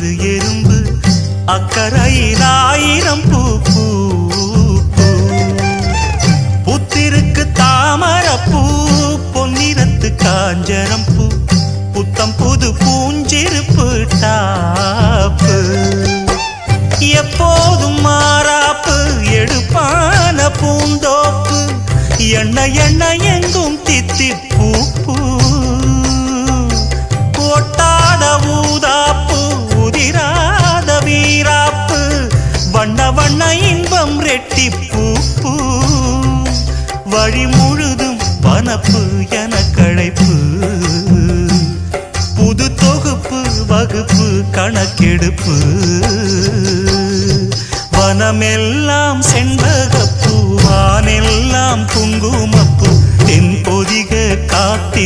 சுத்துது எறும்பு அக்கரையில் ஆயிரம் பூ பூ புத்திருக்கு தாமரப்பூ பொன்னிறத்து காஞ்சரம் பூ புத்தம் புது பூஞ்சிருப்பு டாப்பு எப்போதும் மாறாப்பு எடுப்பான பூந்தோப்பு எண்ணெய் எண்ணெய் எங்கும் தித்திப்பூ பூ ஒட்டாத ஊதாப்பு உதிராத வீராப்பு வண்ண வண்ண இன்பம் ரெட்டிப்பூ பூ வழி முழுதும் வனப்பு என களைப்பு புது தொகுப்பு வகுப்பு கணக்கெடுப்பு வனமெல்லாம் செண்பகப்பூ வானெல்லாம் குங்குமப்பூ தென்பொதிக காத்தின்